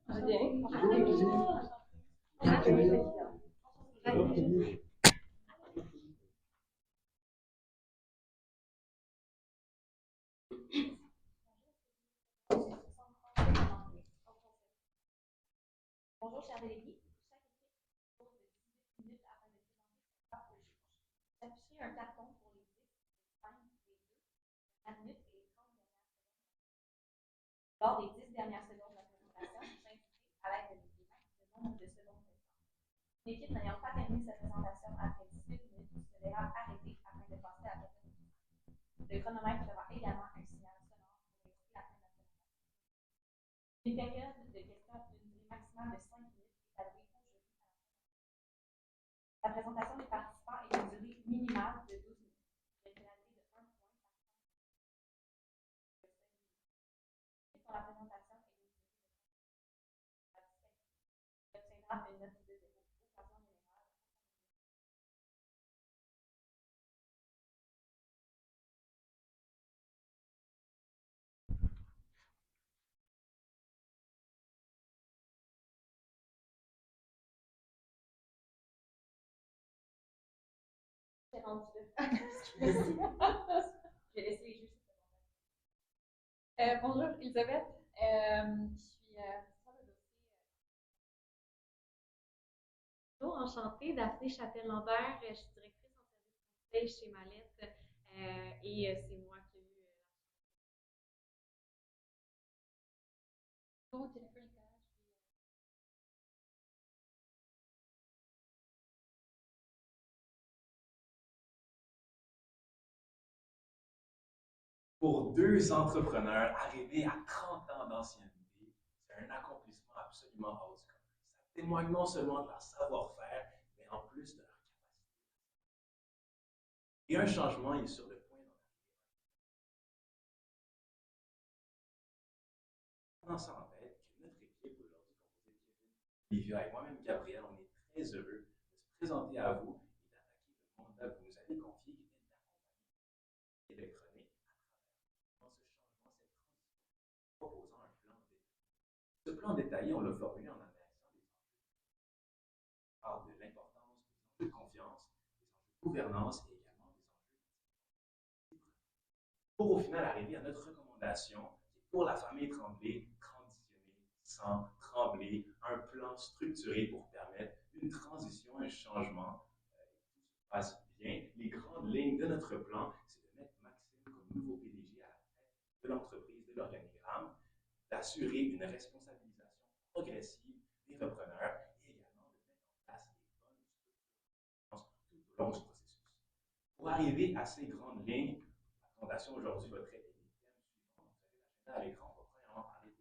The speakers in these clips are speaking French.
Bien. Bonjour, chers délégués. Chaque équipe dispose de 18 minutes afin de présenter son cas au juge. Affichez un carton pour les 10, les 5, les 2, la minute et les 30 dernières secondes. Lors des 10 dernières secondes de la présentation, j'indique à l'aide de mes mains le nombre de secondes restantes. Une équipe n'ayant pas terminé sa présentation après 18 minutes se verra arrêtée afin de passer à la prochaine équipe. Le chronomètre fera également un signal sonore pour indiquer la fin de la présentation. Une période de questions d'une durée maximale de 5 minutes est allouée au jury à la fin. La présentation des participants est d'une durée minimale de 12 minutes. Une pénalité de 1 point par la présentation est d'une durée de 30 minutes. Il obtiendra une note de 0. Occasion générale. J'ai rendu là. Merci. J'ai laissé les juges. Bonjour, Elisabeth. Je suis responsable de dossier. Bonjour, enchantée. Daphné Châtel-Lambert. Je suis directrice en service conseil chez Mallette. Et c'est moi qui ai eu la Jennifer Nicolas. Pour deux entrepreneurs arrivés à 30 ans d'ancienneté, c'est un accomplissement absolument hors du commun. Ça témoigne non seulement de leur savoir-faire, mais en plus de leur capacité. Et un changement est sur le point d'en arriver. Prenant ça en tête, que notre équipe aujourd'hui, composée de Kevin, Olivia et moi-même, Gabriel, on est très heureux de se présenter à vous et d'attaquer le mandat que vous nous avez confié, qui est d'accompagner électronique à travers ce changement, cette transition, proposant un plan détaillé. Ce plan détaillé, on l'a formulé en analysant des enjeux. On parle de l'importance des enjeux de confiance, des enjeux de gouvernance et également des enjeux pour au final arriver à notre recommandation qui est pour la famille Tremblay, transitionner sans trembler, un plan structuré pour permettre une transition, un changement, tout se passe bien. Les grandes lignes de notre plan, c'est de mettre Maxime comme nouveau PDG à la tête de l'entreprise, de l'organigramme, d'assurer une responsabilisation progressive des repreneurs et également de mettre en place les bonnes structures tout au long du processus. Pour arriver à ces grandes lignes, la présentation aujourd'hui va traiter des thèmes suivants. Vous avez l'agenda à l'écran, on va premièrement parler de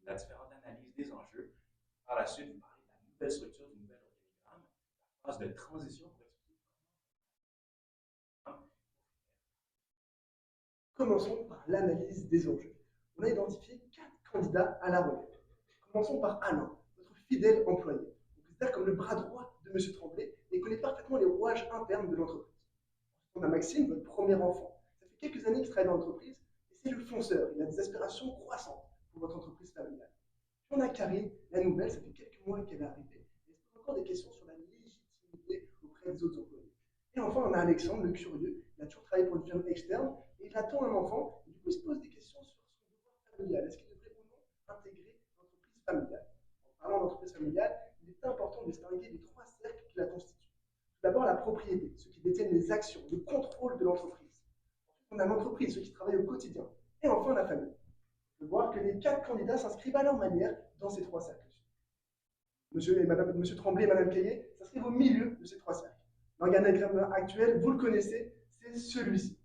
la différente analyse des enjeux. Par la suite, vous parlez de la nouvelle structure, du nouvel organigramme, la phase de transition pour expliquer comment. Commençons par l'analyse des enjeux. On a identifié 4 candidats à la relève. Commençons par Alain, notre fidèle employé. On considère comme le bras droit de M. Tremblay et connaît parfaitement les rouages internes de l'entreprise. Ensuite, on a Maxime, votre premier enfant. Ça fait quelques années qu'il travaille dans l'entreprise et c'est le fonceur. Il a des aspirations croissantes pour votre entreprise familiale. Puis on a Karine, la nouvelle, ça fait quelques mois qu'elle est arrivée. Elle se pose encore des questions sur la légitimité auprès des autres employés. Et enfin, on a Alexandre, le curieux. Il a toujours travaillé pour une firme externe et il attend un enfant. Et du coup, il se pose des questions sur son devoir familial. Est-ce qu'il devrait ou non intégrer l'entreprise familiale? En parlant d'entreprise familiale, il est important de distinguer les 3 cercles qui la constituent. Tout d'abord, la propriété, ceux qui détiennent les actions, le contrôle de l'entreprise. Ensuite, on a l'entreprise, ceux qui travaillent au quotidien. Et enfin, la famille. On peut voir que les 4 candidats s'inscrivent à leur manière dans ces 3 cercles. Monsieur Tremblay et Madame Caillé s'inscrivent au milieu de ces 3 cercles. L'organigramme actuel, vous le connaissez, c'est celui-ci.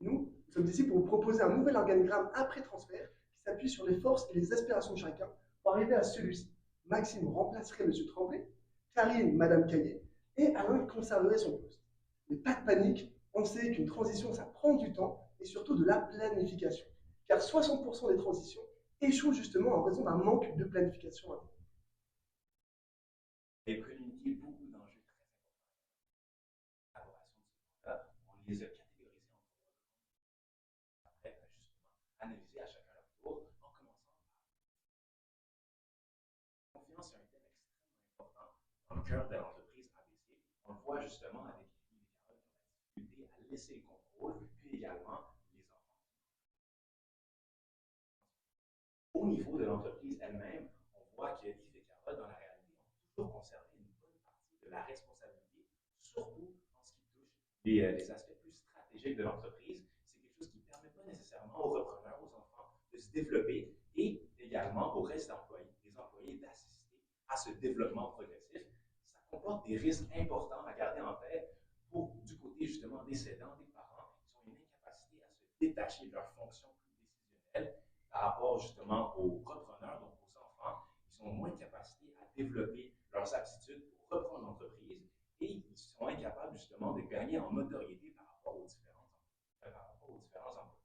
Nous sommes ici pour vous proposer un nouvel organigramme après transfert qui s'appuie sur les forces et les aspirations de chacun pour arriver à celui-ci. Maxime remplacerait M. Tremblay, Karine, Madame Caillé, et Alain conserverait son poste. Mais pas de panique, on sait qu'une transition, ça prend du temps et surtout de la planification. Car 60% des transitions échouent justement en raison d'un manque de planification interne. Et communiquer beaucoup d'enjeux très importants. L'élaboration de ce mandat, on les a catégorisés en 3 grands. Après, justement, analyser à chacun leur tour, en commençant cœur de l'entreprise ABC. On le voit justement avec les carottes qui ont la difficulté à laisser le contrôle, puis également les enfants. Au niveau de l'entreprise elle-même, on voit que Yves et Carole, dans la réalité, ont toujours conservé une bonne partie de la responsabilité, surtout en ce qui touche les aspects plus stratégiques de l'entreprise. C'est quelque chose qui ne permet pas nécessairement aux repreneurs, aux enfants, de se développer et également au reste des employés d'assister à ce développement progressif. Ça comporte des risques importants à garder en tête du côté justement des cédants, des parents qui ont une incapacité à se détacher de leurs fonctions plus décisionnelles par rapport justement aux repreneurs, donc aux enfants, qui ont moins de capacité à développer leurs aptitudes pour reprendre l'entreprise et ils sont incapables justement de gagner en notoriété par rapport aux différents emplois.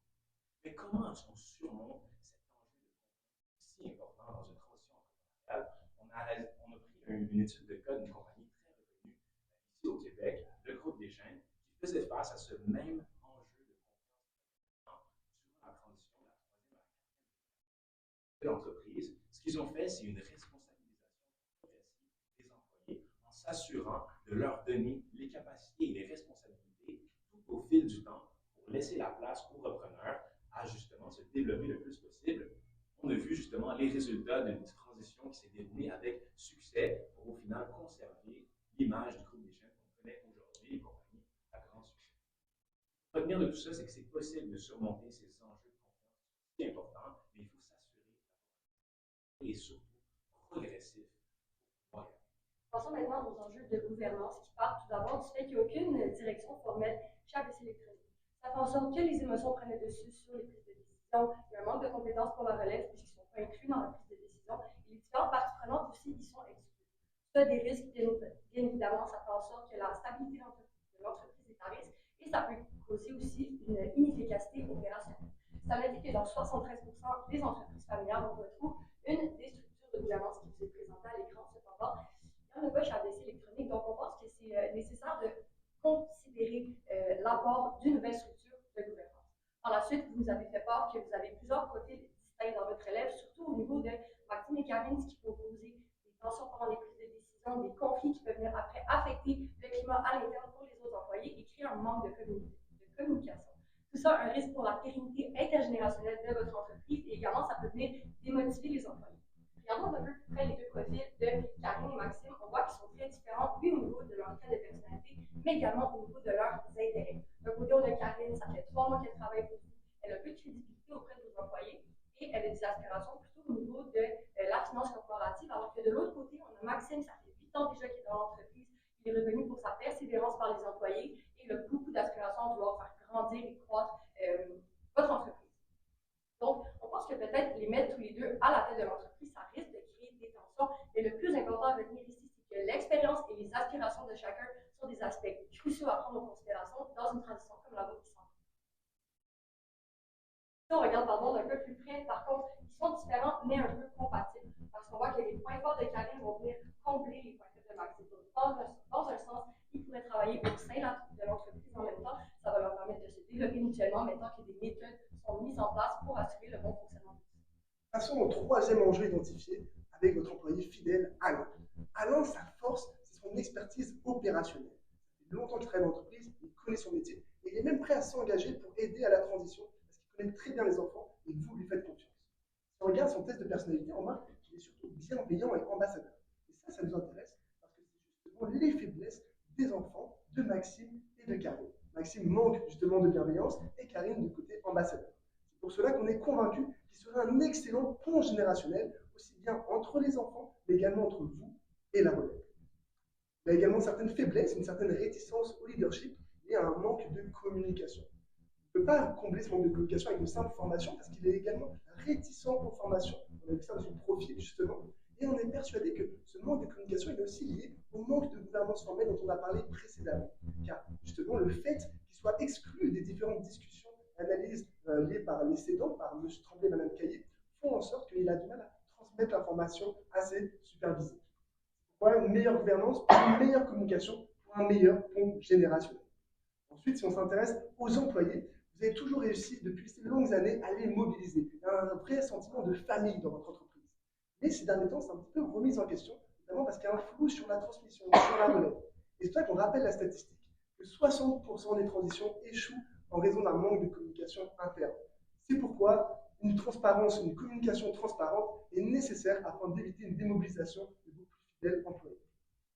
Mais comment est-ce qu'on surmonte cet enjeu de conflit si important dans une transition entrepreneuriale? On a pris une étude de cas d'une compagnie très reconnue ici au Québec, le groupe Deschaines, qui faisait face à ce même enjeu de confiance durant la transition de la troisième à la quatrième de l'entreprise. Ce qu'ils ont fait, c'est une responsabilisation progressive des employés en s'assurant de leur donner les capacités et les responsabilités tout au fil du temps pour laisser la place aux repreneurs à justement se développer le plus possible. On a vu justement les résultats d'une transition qui s'est déroulée avec succès pour au final conserver l'image du groupe Deschaines qu'on connaît aujourd'hui, les compagnies à grand succès. Retenir de tout ça, c'est que c'est possible de surmonter ces enjeux de confiance si importants, mais il faut s'assurer et surtout progressif. Voilà. Passons maintenant aux enjeux de gouvernance qui partent tout d'abord du fait qu'il n'y a aucune direction formelle chez ABC Électronique. Ça fait en sorte que les émotions prennent le dessus sur les prises de décision. Il y a un manque de compétences pour la relève puisqu'ils ne sont pas inclus dans la prise de décision. Et les différentes parties prenantes aussi y sont exclues. Ça a des risques, bien évidemment, ça fait en sorte que la stabilité de l'entreprise est à risque et ça peut causer aussi une inefficacité opérationnelle. Ça veut dire que dans 73% des entreprises familiales, on retrouve une des structures de gouvernance qui vous est présentée à l'écran. Cependant, il n'y en a pas chez ABC Électronique, donc on pense que c'est nécessaire de considérer l'apport d'une nouvelle structure de gouvernance. Par la suite, vous nous avez fait part que vous avez plusieurs profils distincts dans votre élève, surtout au niveau de Maxime et Karine, ce qui peut causer des tensions pendant les prises de décision, des conflits qui peuvent venir après affecter le climat à l'interne pour les autres employés et créer un manque de communication. Tout ça, un risque pour la pérennité intergénérationnelle de votre entreprise et également, ça peut venir démotiver les employés. Regardons un peu plus près les deux profils de Karine et Maxime. On voit qu'ils sont très différents, oui, au niveau de leur trait de personnalité, mais également au niveau de leurs intérêts. D'un côté, on a Karine, ça fait 3 mois qu'elle travaille pour vous, elle a peu de crédibilité auprès de vos employés et elle a des aspirations plutôt au niveau de la finance corporative, alors que de l'autre côté, on a Maxime, ça fait 8 ans déjà qu'il est dans l'entreprise, il est revenu pour sa persévérance par les employés et il a beaucoup d'aspirations à vouloir faire grandir et croître votre entreprise. Donc, on pense que peut-être les mettre tous les deux à la tête de l'entreprise, ça risque de créer des tensions. Mais le plus important à retenir ici, c'est que l'expérience et les aspirations de chacun sont des aspects cruciaux à prendre en considération dans une transition comme la vôtre qui s'en vient. Si on regarde d'un peu plus près, par contre, ils sont différents, mais un peu compatibles. Parce qu'on voit que les points forts de Karine vont venir combler les points faibles de Maxime. Dans un sens, ils pourraient travailler au sein de l'entreprise en même temps. Ça va leur permettre de se développer mutuellement, maintenant que des méthodes sont mises en place pour assurer le bon fonctionnement. Passons au troisième enjeu identifié avec votre employé fidèle, Alain. Alain, sa force, c'est son expertise opérationnelle. Ça fait longtemps qu'il travaille dans l'entreprise, il connaît son métier et il est même prêt à s'engager pour aider à la transition parce qu'il connaît très bien les enfants et vous lui faites confiance. Si on regarde son test de personnalité, on remarque qu'il est surtout bienveillant et ambassadeur. Et ça nous intéresse parce que c'est justement les faiblesses des enfants de Maxime et de Karine. Maxime manque justement de bienveillance et Karine du côté ambassadeur. C'est pour cela qu'on est convaincu qu'il serait un excellent pont générationnel, aussi bien entre les enfants, mais également entre vous et la relève. Il a également certaines faiblesses, une certaine réticence au leadership et un manque de communication. Il ne peut pas combler ce manque de communication avec de simples formations parce qu'il est également réticent aux formations. On a vu ça dans son profil justement. Et on est persuadé que ce manque de communication est aussi lié au manque de gouvernance formelle dont on a parlé précédemment. Car justement, le fait qu'il soit exclu des différentes discussions, analyses liées par les cédants, par M. Tremblay et Mme Caillé, font en sorte qu'il a du mal à transmettre l'information assez supervisée. Pourquoi une meilleure gouvernance, pour une meilleure communication, pour un meilleur pont générationnel. Ensuite, si on s'intéresse aux employés, vous avez toujours réussi depuis ces longues années à les mobiliser. Il y a un vrai sentiment de famille dans votre entreprise. Mais ces derniers temps, c'est un petit peu remis en question, notamment parce qu'il y a un flou sur la transmission, sur la relève. Et c'est pour ça qu'on rappelle la statistique, que 60% des transitions échouent en raison d'un manque de communication interne. C'est pourquoi une transparence, une communication transparente est nécessaire afin d'éviter une démobilisation de vos plus fidèles employés.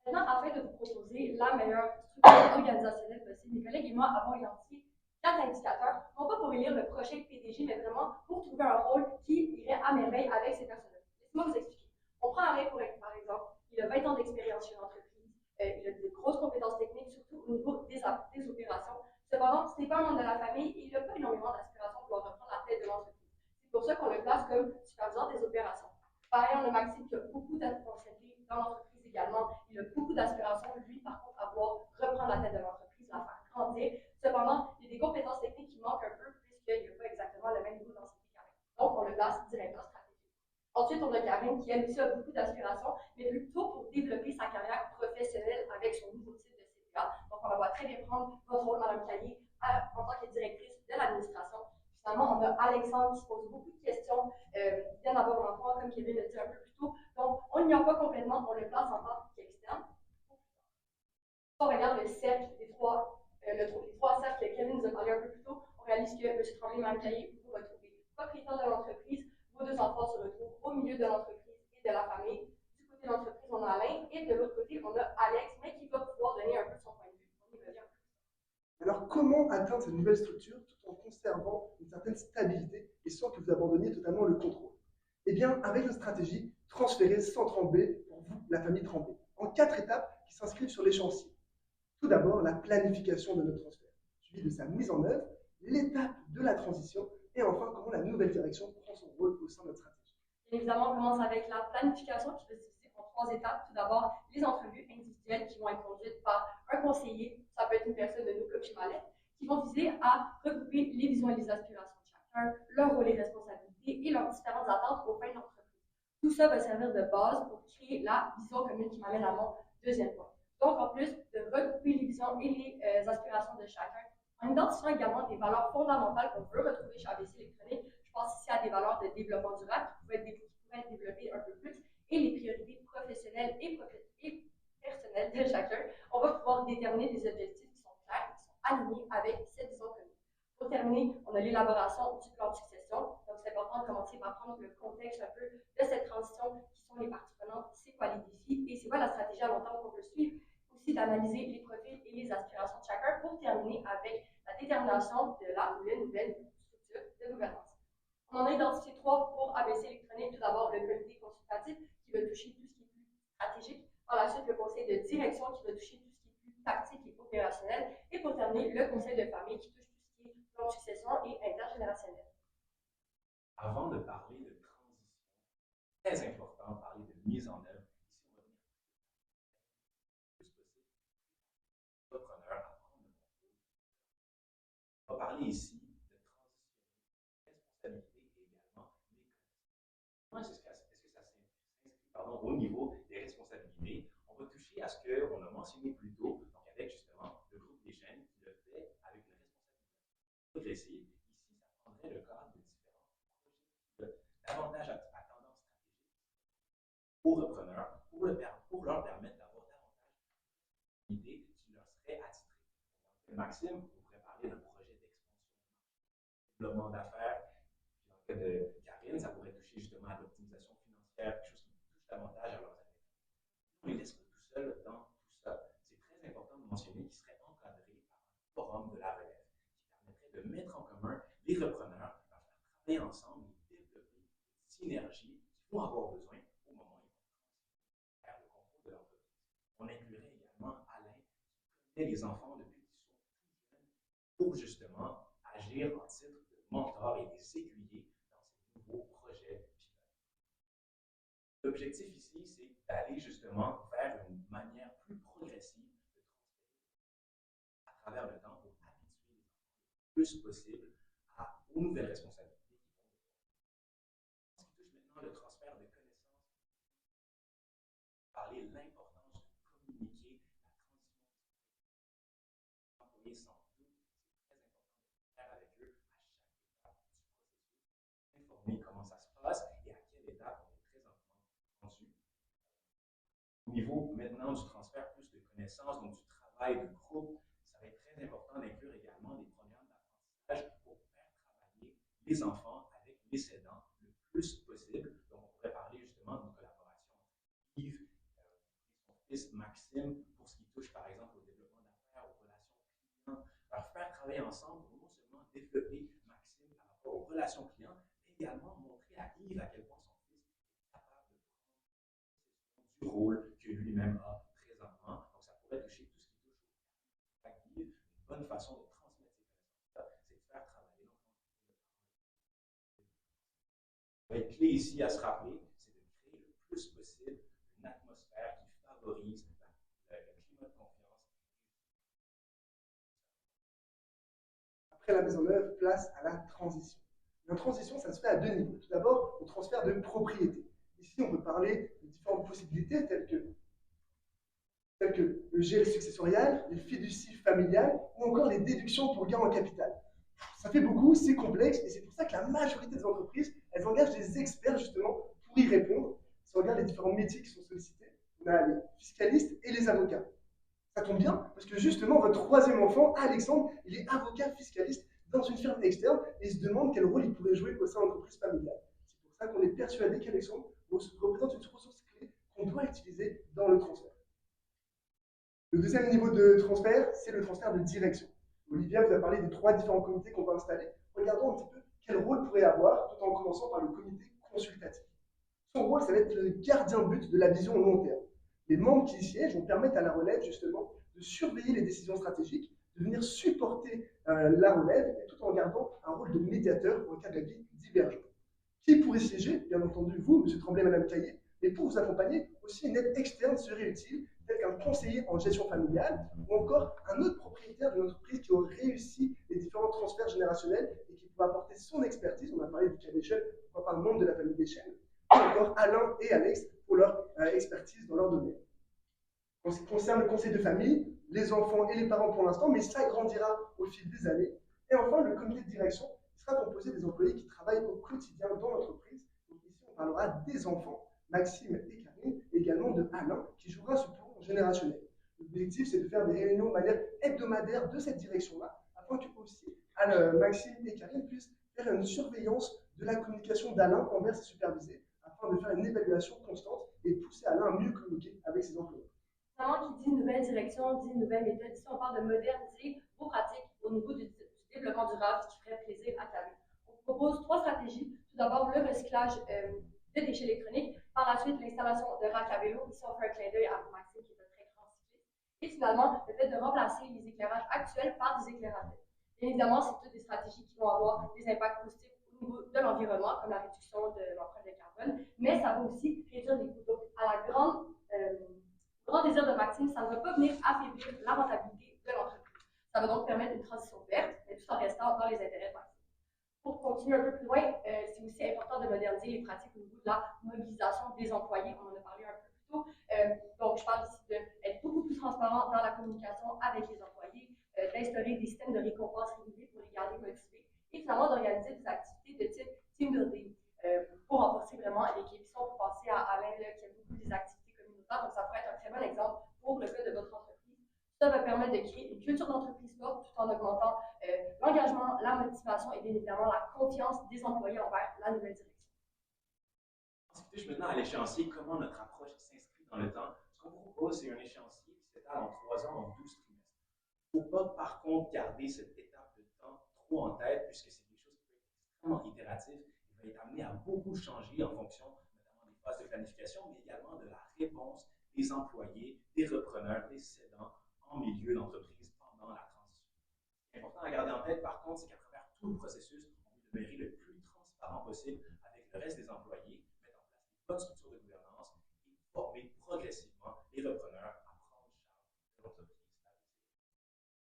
Maintenant, afin de vous proposer la meilleure structure organisationnelle possible, mes collègues et moi avons identifié 4 indicateurs, non pas pour élire le prochain PDG, mais vraiment pour trouver un rôle qui irait à merveille avec ces personnes-là. Laissez-moi vous expliquer. On prend Alain par exemple, il a 20 ans d'expérience chez l'entreprise, il a de grosses compétences techniques, surtout au niveau des opérations. Cependant, ce n'est pas un membre de la famille et il n'a pas énormément d'aspiration pour reprendre la tête de l'entreprise. C'est pour ça qu'on le place comme superviseur des opérations. Pareil, on a Maxime qui a beaucoup d'ancienneté dans l'entreprise également. Il a beaucoup d'aspiration, lui, par contre, à vouloir reprendre la tête de l'entreprise, la faire grandir. Cependant, il y a des compétences techniques qui manquent un peu, puisqu'il n'a pas exactement le même niveau d'ancienneté qu'Alain. Donc, on le place directeur stratégique. Ensuite, on a Karine qui, elle aussi, a beaucoup d'aspiration, mais plutôt pour développer sa carrière professionnelle avec son nouveau titre de CPA. Donc, on la voit très bien prendre votre rôle, Mme Caillé, en tant que directrice de l'administration. Finalement, on a Alexandre qui se pose beaucoup de questions, vient d'avoir un enfant, comme Kevin l'a dit un peu plus tôt. Donc, on n'ignore pas complètement, on le place en tant qu'externe. Si on regarde le cercle des les trois cercles que Kevin nous a parlé un peu plus tôt, on réalise que M. Tremblay et Mme Caillé, vous vous retrouvez propriétaire de l'entreprise, vos 2 enfants se retrouvent au milieu de l'entreprise et de la famille. Du côté de l'entreprise, on a Alain, et de l'autre côté, on a Alex, mais qui va pouvoir donner un peu son point de vue. On y revient. Alors, comment atteindre cette nouvelle structure tout en conservant une certaine stabilité et sans que vous abandonniez totalement le contrôle? Eh bien, avec une stratégie transférée sans trembler pour vous, la famille Tremblay, en 4 étapes qui s'inscrivent sur l'échéancier. Tout d'abord, la planification de notre transfert, suivi de sa mise en œuvre, l'étape de la transition et enfin, comment la nouvelle direction prend son rôle au sein de notre stratégie. Évidemment, on commence avec la planification qui va se diviser en 3 étapes. Tout d'abord, les entrevues individuelles qui vont être conduites par un conseiller, ça peut être une personne de nous comme chez Malette, qui vont viser à regrouper les visions et les aspirations de chacun, leur rôle et responsabilités et leurs différentes attentes au sein de l'entreprise. Tout ça va servir de base pour créer la vision commune qui m'amène à mon deuxième point. Donc, en plus de regrouper les visions et les aspirations de chacun, en identifiant également des valeurs fondamentales qu'on veut retrouver chez ABC Électronique. Je pense ici à des valeurs de développement durable qui pourraient être développées un peu plus, et les priorités professionnelles et personnelles de chacun. On va pouvoir déterminer des objectifs qui sont clairs, qui sont alignés avec cette vision commune. Pour terminer, on a l'élaboration du plan de succession. Donc, c'est important de commencer par prendre le contexte un peu de cette transition, qui sont les parties prenantes, c'est quoi les défis et c'est quoi la stratégie à long terme qu'on veut suivre. Aussi d'analyser les profils et les aspirations de chacun pour terminer avec la détermination de la ou les nouvelles structures de gouvernance. On en a identifié 3 pour ABC Électronique. Tout d'abord, le comité consultatif qui va toucher tout ce qui est plus stratégique. Par la suite, le conseil de direction qui va toucher tout ce qui est plus tactique et opérationnel. Et pour terminer, le conseil de famille qui touche tout ce qui est plan de succession et intergénérationnel. Avant de parler de transition, très important de parler de mise en œuvre. Ici, on va venir le plus possible entrepreneur à prendre le contrôle. On va parler ici de transition, responsabilité et également des connaissances. Est-ce que ça s'inscrit au niveau des responsabilités? On va toucher à ce qu'on a mentionné plus tôt, donc avec justement le groupe des jeunes qui le fait avec une responsabilité progressive. Ici, ça prendrait le cadre de différents projets davantage à tendance stratégique aux repreneurs pour leur permettre d'avoir davantage d'idées qui leur seraient attitrées. Maxime, vous pourrez parler d'un projet d'expansion, développement d'affaires. Dans le cas de Karine, ça pourrait toucher justement à l'optimisation financière, quelque chose qui touche davantage à leurs affaires. On ne les laisse pas tout seuls dans tout ça. C'est très important de mentionner qu'ils seraient encadrés par un forum de la relève qui permettrait de mettre en commun les repreneurs, leur faire travailler ensemble et développer des synergies qu'ils vont avoir besoin au moment où ils vont faire le contrôle de l'entreprise. On inclurait également Alain, qui connaît les enfants depuis qu'ils sont tout jeunes, pour justement agir en titre de mentor et les aiguiller dans ces nouveaux projets pilotes. L'objectif ici, c'est d'aller justement vers une manière plus progressive de transférer à travers le temps pour habituer les enfants le plus possible aux nouvelles responsabilités qui vont devoir. En ce qui touche maintenant le transfert de connaissances, parler de l'importance de communiquer la transition employée sans doute, c'est très important de faire avec eux à chaque étape du processus, informer comment ça se passe et à quelle étape on est présentement rendu. Au niveau maintenant du transfert plus de connaissances, donc du travail de groupe, ça va être très important d'inclure également des programmes d'apprentissage pour faire travailler les enfants avec les aidants le plus possible. Donc, on pourrait parler justement d'une collaboration entre Yves et son fils Maxime pour ce qui touche par exemple au développement d'affaires, aux relations clients, leur faire travailler ensemble pour non seulement développer Maxime par rapport aux relations clients, mais également montrer à Yves à quel point son fils est capable de prendre du rôle que lui-même a présentement. Donc, ça pourrait toucher tout ce qui touche au Yves. Une bonne façon de transmettre ces connaissances-là, c'est de faire travailler l'enfant. Ce qui va être clé ici à se rappeler, c'est de créer le plus possible une atmosphère qui favorise le climat de confiance. Après la mise en œuvre, place à la transition. La transition, ça se fait à deux niveaux. Tout d'abord, le transfert de propriété. Ici, on peut parler de différentes possibilités telles que le gel successorial, les fiducies familiales ou encore les déductions pour gain en capital. Ça fait beaucoup, c'est complexe et c'est pour ça que la majorité des entreprises, elles engagent des experts justement pour y répondre. Si on regarde les différents métiers qui sont sollicités, on a les fiscalistes et les avocats. Ça tombe bien parce que justement, votre troisième enfant, Alexandre, il est avocat fiscaliste dans une firme externe et il se demande quel rôle il pourrait jouer au sein de l'entreprise familiale. C'est pour ça qu'on est persuadé qu'Alexandre représente une ressource clé qu'on doit utiliser dans le transfert. Le deuxième niveau de transfert, c'est le transfert de direction. Olivia vous a parlé des trois différents comités qu'on va installer. Regardons un petit peu quel rôle pourrait avoir, tout en commençant par le comité consultatif. Son rôle, ça va être le gardien de but de la vision long terme. Les membres qui y siègent vont permettre à la relève, justement, de surveiller les décisions stratégiques, de venir supporter la relève, et tout en gardant un rôle de médiateur en cas d'avis divergent. Qui pourrait siéger? Bien entendu, vous, M. Tremblay, Mme Caillé, mais pour vous accompagner, aussi une aide externe serait utile, tel qu'un conseiller en gestion familiale, ou encore un autre propriétaire d'une entreprise qui aurait réussi les différents transferts générationnels et qui pourrait apporter son expertise. On a parlé du cas d'échelle, pourquoi pas le membre de la famille d'échelle, ou encore Alain et Alex pour leur expertise dans leur domaine. En ce qui concerne le conseil de famille, les enfants et les parents pour l'instant, mais ça grandira au fil des années. Et enfin, le comité de direction sera composé des employés qui travaillent au quotidien dans l'entreprise. Donc ici, on parlera des enfants, Maxime et Karine, et également de Alain, qui jouera ce tour générationnel. L'objectif, c'est de faire des réunions de manière hebdomadaire de cette direction-là, afin que aussi Maxime et Karine puissent faire une surveillance de la communication d'Alain envers ses supervisés, afin de faire une évaluation constante et pousser Alain à mieux communiquer avec ses employés. Vraiment, qui dit nouvelle direction, dit nouvelle méthode. Ici, on parle de moderniser vos pratiques au niveau du développement durable, ce qui ferait plaisir à Camille. On propose trois stratégies. Tout d'abord, le recyclage de déchets électroniques. Par la suite, l'installation de racks à vélo. Ici, on fait un clin d'œil à Maxime, qui est un très grand cycliste. Et finalement, le fait de remplacer les éclairages actuels par des éclairages LED. Bien évidemment, c'est toutes des stratégies qui vont avoir des impacts positifs au niveau de l'environnement, comme la réduction de l'empreinte de carbone, mais ça va aussi réduire les coûts. Donc, à la grand désir de Maxime, ça ne va pas venir affaiblir la rentabilité de l'entreprise. Ça va donc permettre une transition verte, mais tout en restant dans les intérêts de Maxime. Pour continuer un peu plus loin, c'est aussi important de moderniser les pratiques au niveau de la mobilisation des employés. On en a parlé un peu plus tôt. Donc, je parle ici d'être beaucoup plus transparent dans la communication avec les employés, d'instaurer des systèmes de récompense réguliers pour les garder motivés et finalement d'organiser des activités de type team building pour renforcer vraiment l'équipe. Si on peut penser à Alain qui a beaucoup des activités communautaires, donc ça pourrait être un très bon exemple pour le cas de votre entreprise. Ça va permettre de créer une culture d'entreprise forte tout en augmentant l'engagement, la motivation et bien évidemment la confiance des employés envers la nouvelle direction. En ce qui touche maintenant à l'échéancier, comment notre approche s'inscrit dans le temps, ce qu'on vous propose, c'est un échéancier qui s'étale en 3 ans, en 12 trimestres. Il ne faut pas, par contre, garder cette étape de temps trop en tête, puisque c'est quelque chose qui peut être extrêmement itératif et va être amené à beaucoup changer en fonction notamment des phases de planification, mais également de la réponse des employés, des repreneurs, des cédants en milieu d'entreprise pendant la transition. Ce qui est important à garder en tête, par contre, c'est qu'à travers tout le processus, on veut demeurer le plus transparent possible avec le reste des employés, mettre en place une bonne structure de gouvernance et former progressivement les repreneurs à prendre charge de l'entreprise.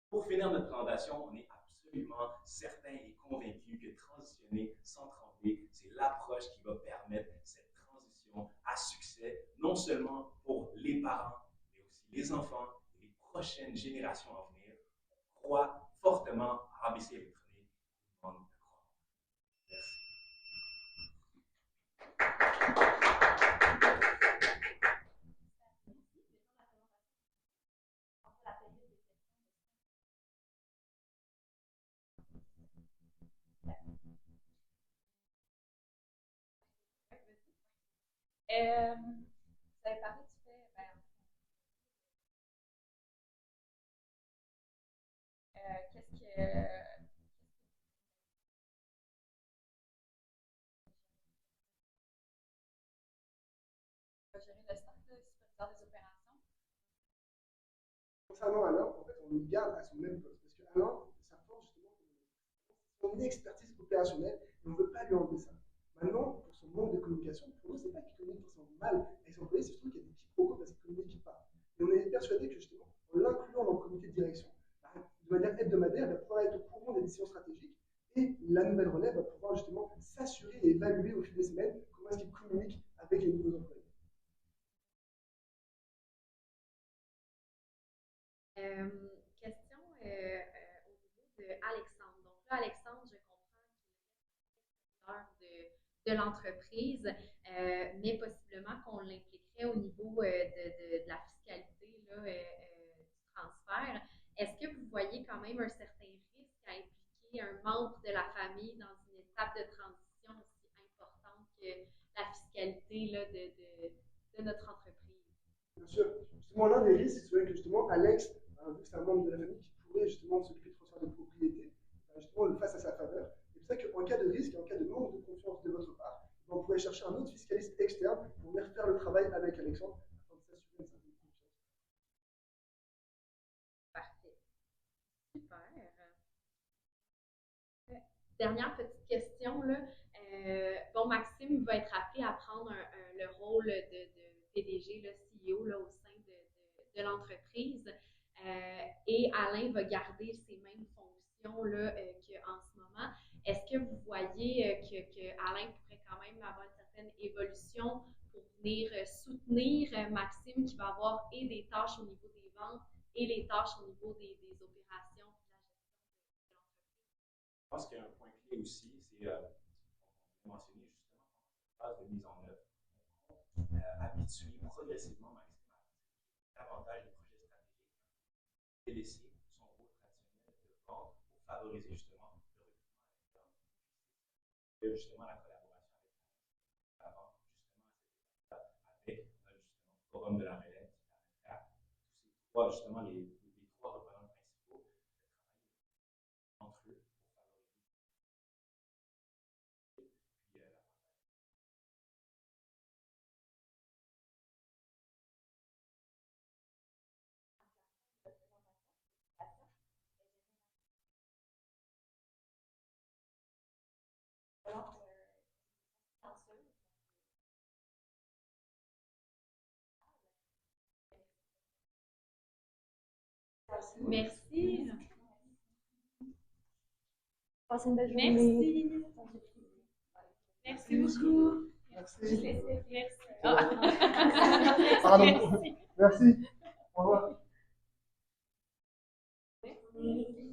Pour finir notre présentation, on est absolument certain et convaincu que transitionner sans trembler, c'est l'approche qui va permettre cette transition à succès, non seulement pour les parents, mais aussi les enfants et les prochaines générations à venir. On croit fortement à ABC électronique. Merci. Vous avez parlé du fait, qu'est-ce que va gérer le staff, le superviseur des opérations? Concernant Alain, en fait, on le garde à son même poste. Parce que Alain, sa force, justement, son expertise opérationnelle, et on ne veut pas lui enlever ça. Maintenant, pour son manque de communication, pour nous, c'est pas qu'il communique forcément mal avec ses employés, c'est surtout qu'il y a des quiproquos parce qu'il ne communique pas. Et on est persuadé que, justement, en l'incluant dans le comité de direction, de manière hebdomadaire, il va pouvoir être au courant des décisions stratégiques et la nouvelle relève va pouvoir justement s'assurer et évaluer au fil des semaines comment est-ce qu'il communique avec les nouveaux employés. Question au niveau de Alexandre. Donc là, Alexandre, je comprends qu'il est de l'entreprise, mais possiblement qu'on l'impliquerait au niveau de la fiscalité là, du transfert. Est-ce que vous voyez quand même un certain risque à impliquer un membre de la famille dans une étape de transition aussi importante que la fiscalité là, de notre entreprise? Bien sûr. Justement, l'un des risques, c'est que justement, Alex, vu que c'est un membre de la famille qui pourrait justement s'occuper de transfert de propriété, justement, le fasse à sa faveur. C'est pour ça qu'en cas de risque, en cas de manque de confiance de votre part, on pourrait chercher un autre fiscaliste externe pour venir faire le travail avec Alexandre afin de s'assurer une certaine confiance. Parfait. Super. Dernière petite question, là. Bon, Maxime va être appelé à prendre le rôle de PDG, le CEO là, au sein de l'entreprise. Et Alain va garder ces mêmes fonctions là, qu'en ce moment. Est-ce que vous voyez que Alain pourrait quand même avoir une certaine évolution pour venir soutenir Maxime qui va avoir et des tâches au niveau des ventes et les tâches au niveau des opérations et de la gestion de l'entreprise? Je pense qu'il y a un point clé aussi, c'est on mentionné justement la phase de mise en œuvre. On compte habituer progressivement Maxime à davantage de projets stratégiques et laisser son rôle traditionnel de vente pour favoriser justement le recrutement à l'interne. Justement la collaboration avec la vente, justement à cette étape avec justement le forum de la relève qui permettra à tous ces trois, justement les trois représentants principaux de travailler entre eux. Merci. Passez une belle journée. Merci beaucoup. Merci. Merci. Pardon. Merci. Au revoir. Merci.